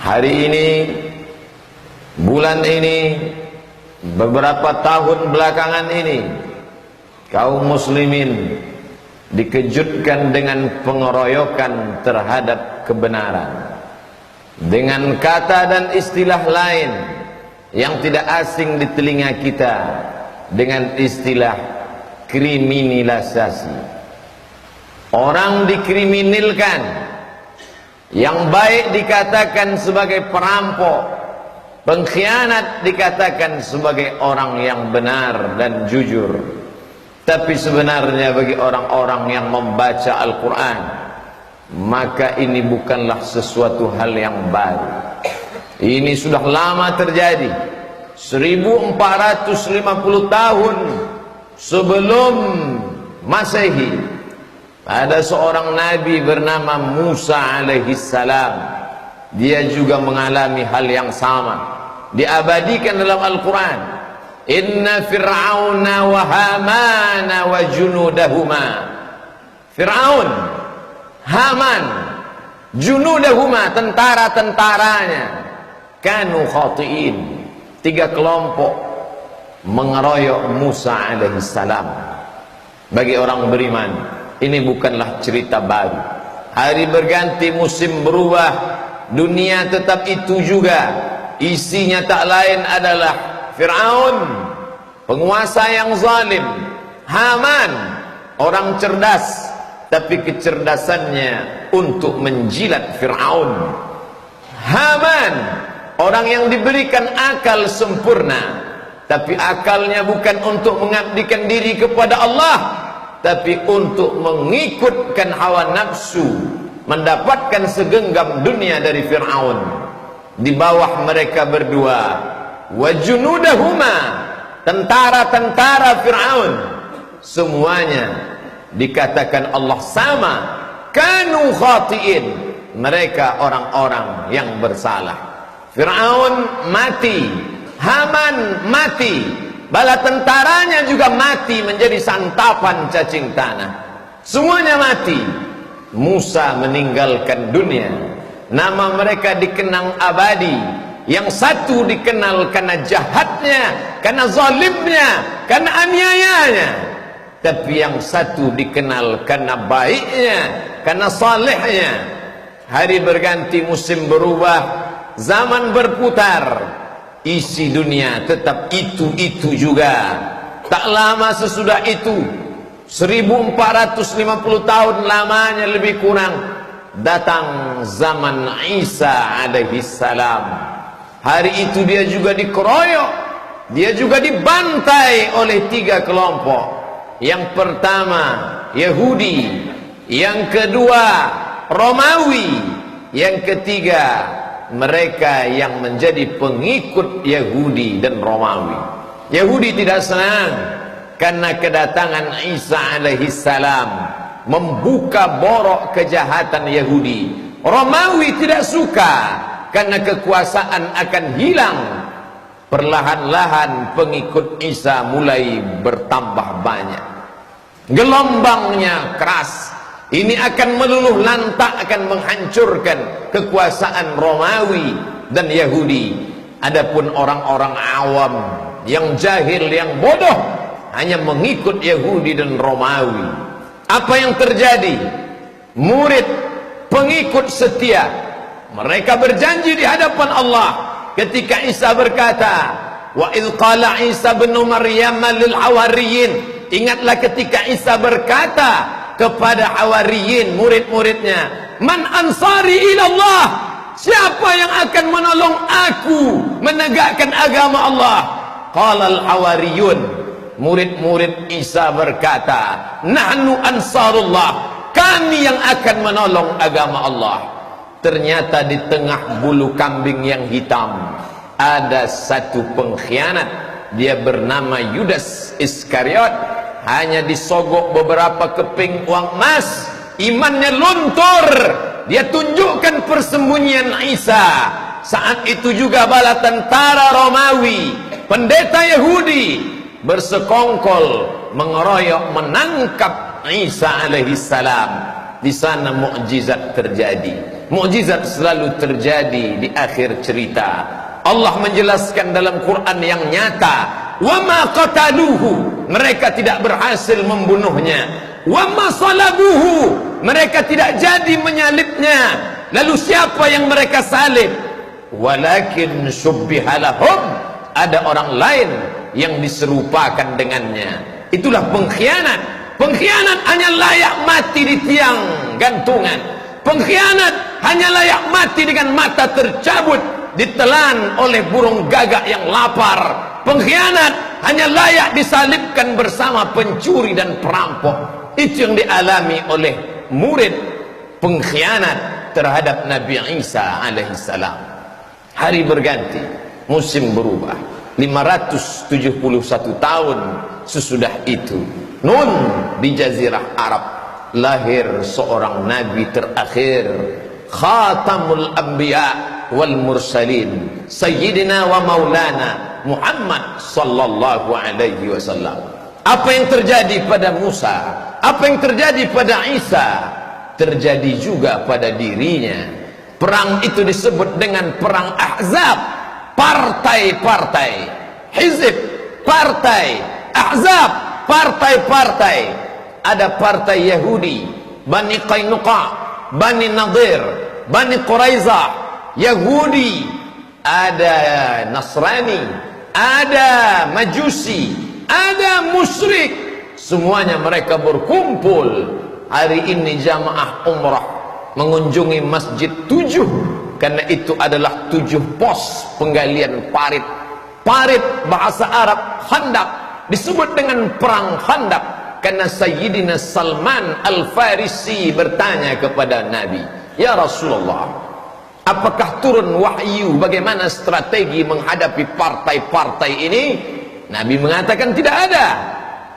Hari ini, bulan ini, beberapa tahun belakangan ini, kaum muslimin dikejutkan dengan pengeroyokan terhadap kebenaran dengan kata dan istilah lain yang tidak asing di telinga kita, dengan istilah kriminalisasi. Orang dikriminalkan, yang baik dikatakan sebagai perampok, pengkhianat dikatakan sebagai orang yang benar dan jujur. Tapi sebenarnya bagi orang-orang yang membaca Al-Quran, maka ini bukanlah sesuatu hal yang baru. Ini sudah lama terjadi. 1450 tahun sebelum Masehi, ada seorang nabi bernama Musa alaihissalam. Dia juga mengalami hal yang sama, diabadikan dalam Al-Quran. Inna fir'auna wa hamana wa junudahuma. Fir'aun, Haman, junudahuma, tentara-tentaranya, kanu khati'in, 3 kelompok mengeroyok Musa alaihissalam. Bagi orang beriman, ini bukanlah cerita baru. Hari berganti, musim berubah, dunia tetap itu juga. Isinya tak lain adalah Fir'aun, penguasa yang zalim. Haman, orang cerdas, tapi kecerdasannya untuk menjilat Fir'aun. Haman, orang yang diberikan akal sempurna, tapi akalnya bukan untuk mengabdikan diri kepada Allah, tapi untuk mengikutkan hawa nafsu, mendapatkan segenggam dunia dari Fir'aun. Di bawah mereka berdua, wa junudahuma, tentara-tentara Fir'aun, semuanya dikatakan Allah sama, kanu khati'in, mereka orang-orang yang bersalah. Fir'aun mati, Haman mati, bala tentaranya juga mati menjadi santapan cacing tanah. Semuanya mati. Musa meninggalkan dunia. Nama mereka dikenang abadi. Yang satu dikenal karena jahatnya, karena zalimnya, karena aniayanya. Tapi yang satu dikenal karena baiknya, karena salehnya. Hari berganti, musim berubah, zaman berputar, isi dunia tetap itu-itu juga. Tak lama sesudah itu, 1450 tahun lamanya lebih kurang, datang zaman Isa alaihissalam. Hari itu dia juga dikeroyok, dia juga dibantai oleh 3 kelompok. Yang pertama Yahudi, yang kedua Romawi, yang ketiga mereka yang menjadi pengikut Yahudi dan Romawi. Yahudi tidak senang karena kedatangan Isa alaihissalam membuka borok kejahatan Yahudi. Romawi tidak suka karena kekuasaan akan hilang. Perlahan-lahan pengikut Isa mulai bertambah banyak. Gelombangnya keras. Ini akan meluluh lantak, akan menghancurkan kekuasaan Romawi dan Yahudi. Adapun orang-orang awam yang jahil, yang bodoh, hanya mengikut Yahudi dan Romawi. Apa yang terjadi? Murid, pengikut setia, mereka berjanji di hadapan Allah ketika Isa berkata, wa idh qala Isa bin Maryam lil hawariyin. Ingatlah ketika Isa berkata kepada hawariyin, murid-muridnya, man ansari ilallah, siapa yang akan menolong aku menegakkan agama Allah? Qala al hawariyun, murid-murid Isa berkata, nahnu ansarullah, kami yang akan menolong agama Allah. Ternyata di tengah bulu kambing yang hitam ada satu pengkhianat. Dia bernama Yudas Iskariot. Hanya disogok beberapa keping uang emas, imannya luntur. Dia tunjukkan persembunyian Isa. Saat itu juga bala tentara Romawi, pendeta Yahudi, bersekongkol mengeroyok, menangkap Isa alaihissalam. Di sana mukjizat terjadi. Mukjizat selalu terjadi di akhir cerita. Allah menjelaskan dalam Quran yang nyata, wa ma qataluhu, mereka tidak berhasil membunuhnya, wa ma salabuhu, mereka tidak jadi menyalibnya. Lalu siapa yang mereka salib? Walakin syubbiha lahum, ada orang lain yang diserupakan dengannya. Itulah pengkhianat. Pengkhianat hanya layak mati di tiang gantungan. Pengkhianat hanya layak mati dengan mata tercabut, ditelan oleh burung gagak yang lapar. Pengkhianat hanya layak disalibkan bersama pencuri dan perampok. Itu yang dialami oleh murid pengkhianat terhadap Nabi Isa alaihissalam. Hari berganti, musim berubah. 571 tahun sesudah itu, Nun di Jazirah Arab, lahir seorang nabi terakhir, Khatamul Anbiya wal Mursalin, Sayyidina wa Maulana Muhammad sallallahu alaihi wasallam. Apa yang terjadi pada Musa, apa yang terjadi pada Isa, terjadi juga pada dirinya. Perang itu disebut dengan perang Ahzab. Partai-partai, hizib, partai, ahzab, partai-partai. Ada partai Yahudi, Bani Qainuqa, Bani Nadir, Bani Quraizah, Yahudi, ada Nasrani, ada Majusi, ada musyrik. Semuanya mereka berkumpul. Hari ini jamaah umrah mengunjungi Masjid 7, karena itu adalah 7 pos penggalian parit. Parit bahasa Arab Khandaq, disebut dengan perang Khandaq karena Sayyidina Salman Al-Farisi bertanya kepada Nabi, ya Rasulullah, apakah turun wahyu bagaimana strategi menghadapi partai-partai ini? Nabi mengatakan tidak ada.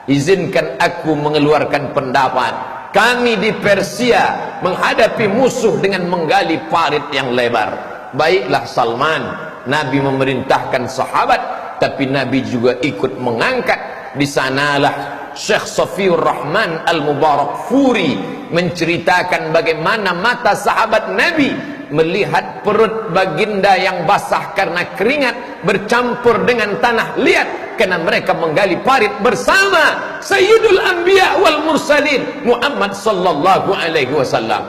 Izinkan aku mengeluarkan pendapat. Kami di Persia menghadapi musuh dengan menggali parit yang lebar. Baiklah Salman, Nabi memerintahkan sahabat, tapi Nabi juga ikut mengangkat. Di sanalah Syekh Safiur Rahman Al-Mubarak Furi menceritakan bagaimana mata sahabat Nabi melihat perut baginda yang basah karena keringat bercampur dengan tanah liat karena mereka menggali parit bersama Sayyidul Anbiya wal Mursalin Muhammad sallallahu alaihi wasallam.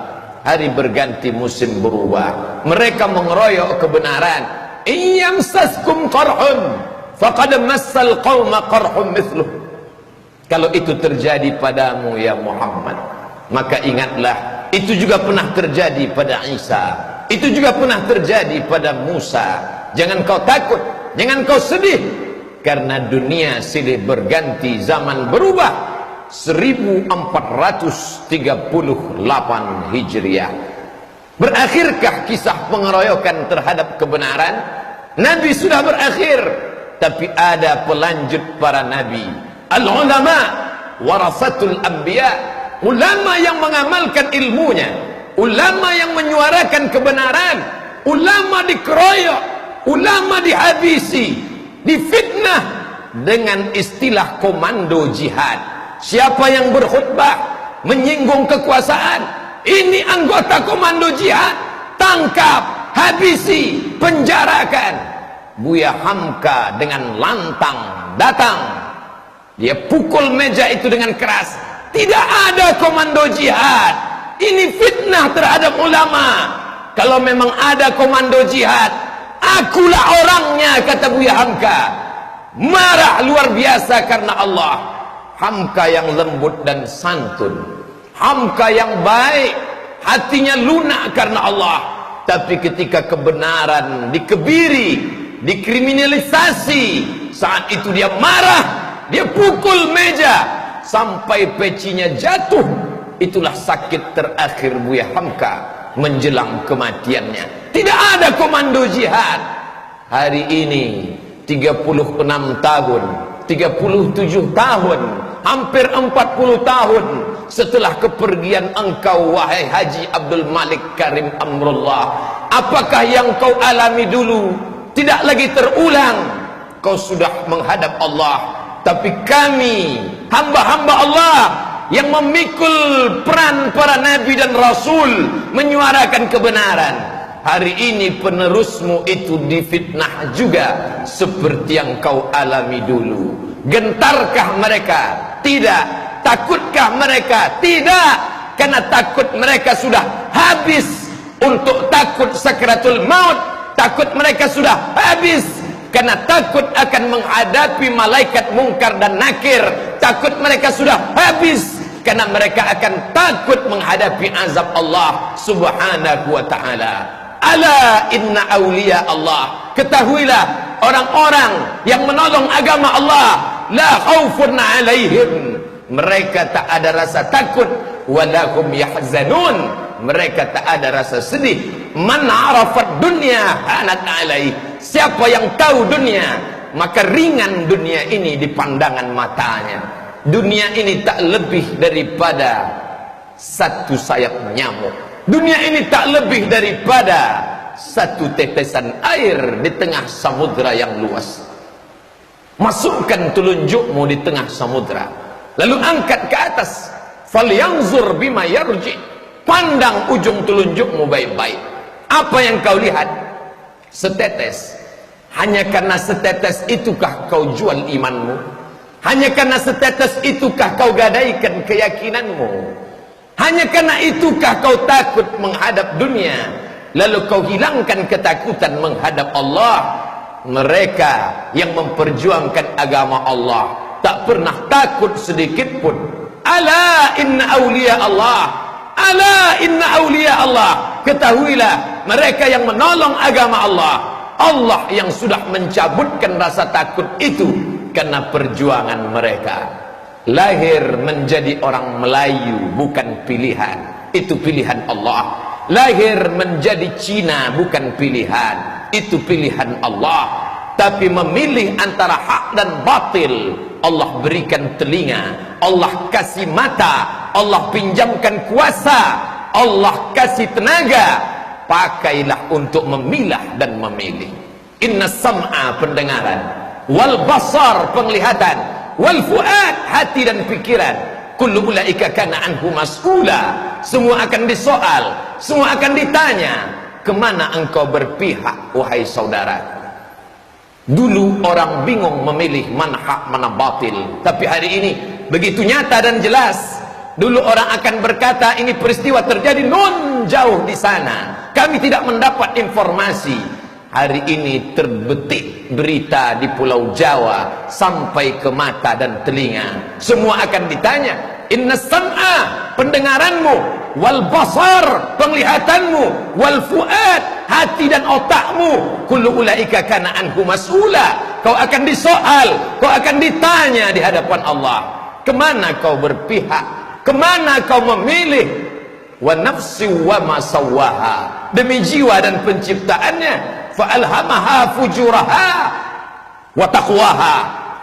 Hari berganti, musim berubah. Mereka mengeroyok kebenaran. Iyamsaskum qarhun faqad massal qauma qarhum mithluh. Kalau itu terjadi padamu ya Muhammad, maka ingatlah itu juga pernah terjadi pada Isa, itu juga pernah terjadi pada Musa. Jangan kau takut, jangan kau sedih, karena dunia silih berganti, zaman berubah. 1438 Hijriah. Berakhirkah kisah pengeroyokan terhadap kebenaran? Nabi sudah berakhir, tapi ada pelanjut para nabi. Al-ulama warasatul anbiya, ulama yang mengamalkan ilmunya, ulama yang menyuarakan kebenaran. Ulama dikeroyok, ulama dihabisi, difitnah dengan istilah komando jihad. Siapa yang berkhutbah menyinggung kekuasaan, ini anggota komando jihad, tangkap, habisi, penjarakan. Buya Hamka dengan lantang datang, dia pukul meja itu dengan keras. Tidak ada komando jihad, ini fitnah terhadap ulama. Kalau memang ada komando jihad, akulah orangnya, kata Buya Hamka. Marah luar biasa karena Allah. Hamka yang lembut dan santun, Hamka yang baik, hatinya lunak karena Allah. Tapi ketika kebenaran dikebiri, dikriminalisasi, saat itu dia marah, dia pukul meja sampai pecinya jatuh. Itulah sakit terakhir Buya Hamka menjelang kematiannya. Tidak ada komando jihad. Hari ini 36 tahun, 37 tahun, hampir 40 tahun setelah kepergian engkau, wahai Haji Abdul Malik Karim Amrullah, apakah yang kau alami dulu tidak lagi terulang? Kau sudah menghadap Allah, tapi kami hamba-hamba Allah yang memikul peran para nabi dan rasul menyuarakan kebenaran. Hari ini penerusmu itu difitnah juga seperti yang kau alami dulu. Gentarkah mereka? Tidak. Takutkah mereka? Tidak. Karena takut mereka sudah habis untuk takut sakratul maut. Takut mereka sudah habis karena takut akan menghadapi malaikat mungkar dan nakir. Takut mereka sudah habis karena mereka akan takut menghadapi azab Allah subhanahu wa ta'ala. Ala inna awliya Allah, ketahuilah orang-orang yang menolong agama Allah, la khaufun alaihim, mereka tak ada rasa takut, walahum yahzanun, mereka tak ada rasa sedih. Man arafat dunya hanat alaih, siapa yang tahu dunia maka ringan dunia ini di pandangan matanya. Dunia ini tak lebih daripada satu sayap nyamuk. Dunia ini tak lebih daripada satu tetesan air di tengah samudra yang luas. Masukkan telunjukmu di tengah samudra, lalu angkat ke atas. Falyanzur bima yarji, pandang ujung telunjukmu baik-baik. Apa yang kau lihat? Setetes. Hanya karena setetes itukah kau jual imanmu? Hanya karena setetes itukah kau gadaikan keyakinanmu? Hanya karena itukah kau takut menghadap dunia, lalu kau hilangkan ketakutan menghadap Allah? Mereka yang memperjuangkan agama Allah tak pernah takut sedikit pun. Ala inna awliya Allah, ala inna awliya Allah, ketahuilah mereka yang menolong agama Allah, Allah yang sudah mencabutkan rasa takut itu karena perjuangan mereka. Lahir menjadi orang Melayu bukan pilihan, itu pilihan Allah. Lahir menjadi Cina bukan pilihan, itu pilihan Allah. Tapi memilih antara hak dan batil, Allah berikan telinga, Allah kasih mata, Allah pinjamkan kuasa, Allah kasih tenaga. Pakailah untuk memilah dan memilih. Inna sam'a, pendengaran, wal basar, penglihatan, wal fuad, hati dan pikiran, kullu ulaika kana anhu mas'ula, semua akan disoal, semua akan ditanya. Kemana engkau berpihak wahai saudara? Dulu orang bingung memilih mana hak mana batil, tapi hari ini begitu nyata dan jelas. Dulu orang akan berkata ini peristiwa terjadi non jauh di sana, kami tidak mendapat informasi. Hari ini terbetik berita di Pulau Jawa sampai ke mata dan telinga, semua akan ditanya. Inna sam'a, pendengaranmu, wal basar, penglihatanmu, wal fuad, hati dan otakmu, kullu ulaika kana anhu mas'ula, kau akan disoal, kau akan ditanya di hadapan Allah. Kemana kau berpihak, kemana kau memilih? Wa nafsi wa ma sawwaha, demi jiwa dan penciptaannya, fa alhamaha fujuraha wa taqwaha,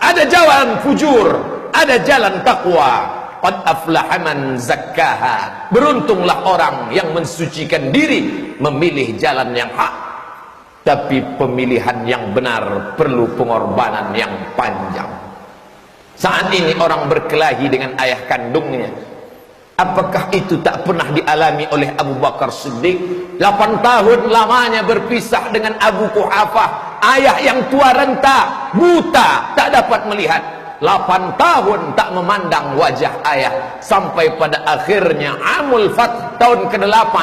ada jalan fujur, ada jalan takwa. Qad aflaha man zakkaha, beruntunglah orang yang mensucikan diri, memilih jalan yang hak. Tapi pemilihan yang benar perlu pengorbanan yang panjang. Saat ini orang berkelahi dengan ayah kandungnya. Apakah itu tak pernah dialami oleh Abu Bakar Siddiq? 8 tahun lamanya berpisah dengan Abu Quhafah, ayah yang tua renta, buta, tak dapat melihat. 8 tahun tak memandang wajah ayah, sampai pada akhirnya Amul Fath, tahun ke-8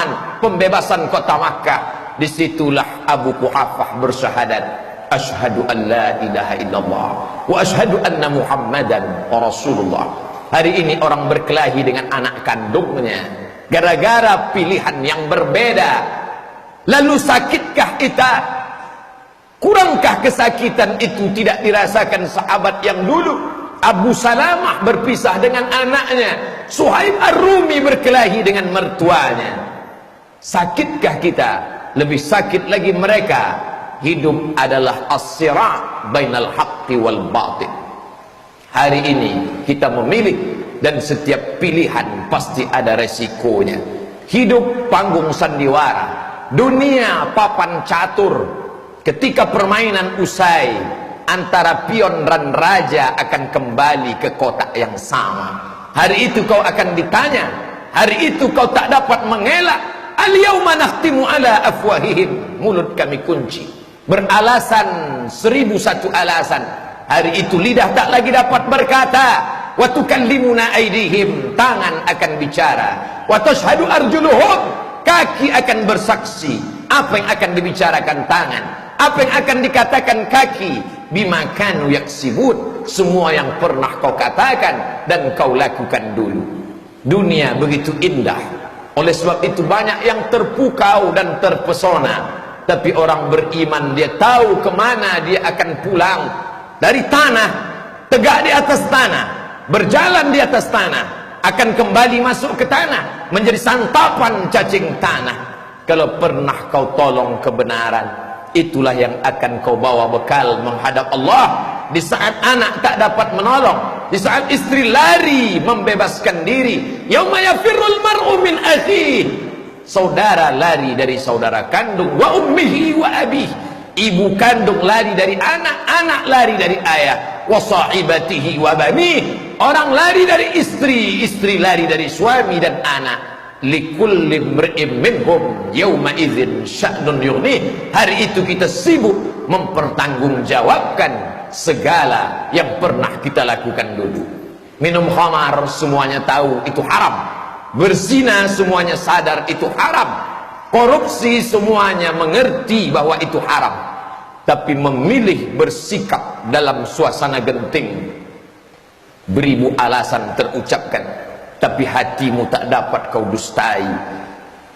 pembebasan kota Makkah. Disitulah Abu Quhafah bersyahadat, asyhadu an la ilaha illallah wa asyhadu anna Muhammadan Rasulullah. Hari ini orang berkelahi dengan anak kandungnya gara-gara pilihan yang berbeda. Lalu sakitkah kita? Kurangkah kesakitan itu tidak dirasakan sahabat yang dulu? Abu Salamah berpisah dengan anaknya, Suhaib Ar-Rumi berkelahi dengan mertuanya. Sakitkah kita? Lebih sakit lagi mereka. Hidup adalah as-sira' bainal haqqi wal batil. Hari ini kita memilih, dan setiap pilihan pasti ada resikonya. Hidup panggung sandiwara, dunia papan catur. Ketika permainan usai, antara pion dan raja akan kembali ke kotak yang sama. Hari itu kau akan ditanya, hari itu kau tak dapat mengelak. Al-yauma nakhtimu ala afwahihim, mulut kami kunci. Beralasan 1001 alasan. Hari itu lidah tak lagi dapat berkata. Wa tukallimuna aydihim, tangan akan bicara. Wa tashhadu arjuluhum, kaki akan bersaksi. Apa yang akan dibicarakan tangan, apa yang akan dikatakan kaki. Bima kanu yaksibun, semua yang pernah kau katakan dan kau lakukan dulu. Dunia begitu indah, oleh sebab itu banyak yang terpukau dan terpesona. Tapi orang beriman dia tahu kemana dia akan pulang. Dari tanah, tegak di atas tanah, berjalan di atas tanah, akan kembali masuk ke tanah, menjadi santapan cacing tanah. Kalau pernah kau tolong kebenaran, itulah yang akan kau bawa bekal menghadap Allah. Di saat anak tak dapat menolong, di saat istri lari membebaskan diri, yauma yafirrul mar'u min akhihi, saudara lari dari saudara kandung, wa ummihi wa abihi, ibu kandung lari dari anak, anak lari dari ayah, wa sahibatihi wa banihi, orang lari dari istri, istri lari dari suami dan anak. Likulli imri'in minhum yawma idzin sya'nun yughnih, hari itu kita sibuk mempertanggungjawabkan segala yang pernah kita lakukan dulu. Minum khamar semuanya tahu itu haram, berzina semuanya sadar itu haram, korupsi semuanya mengerti bahwa itu haram, tapi memilih bersikap dalam suasana genting. Beribu alasan terucapkan, tapi hatimu tak dapat kau dustai,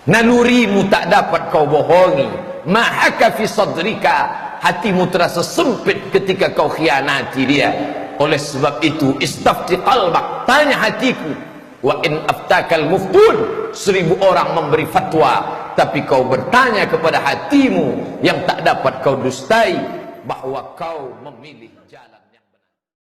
nalurimu tak dapat kau bohongi. Mahaka fi sadrika, hatimu terasa sempit ketika kau khianati dia. Oleh sebab itu istafti qalbak, tanya hatiku. Wa in aftakal muftun, 1000 orang memberi fatwa, tapi kau bertanya kepada hatimu yang tak dapat kau dustai, bahwa kau memilih jalan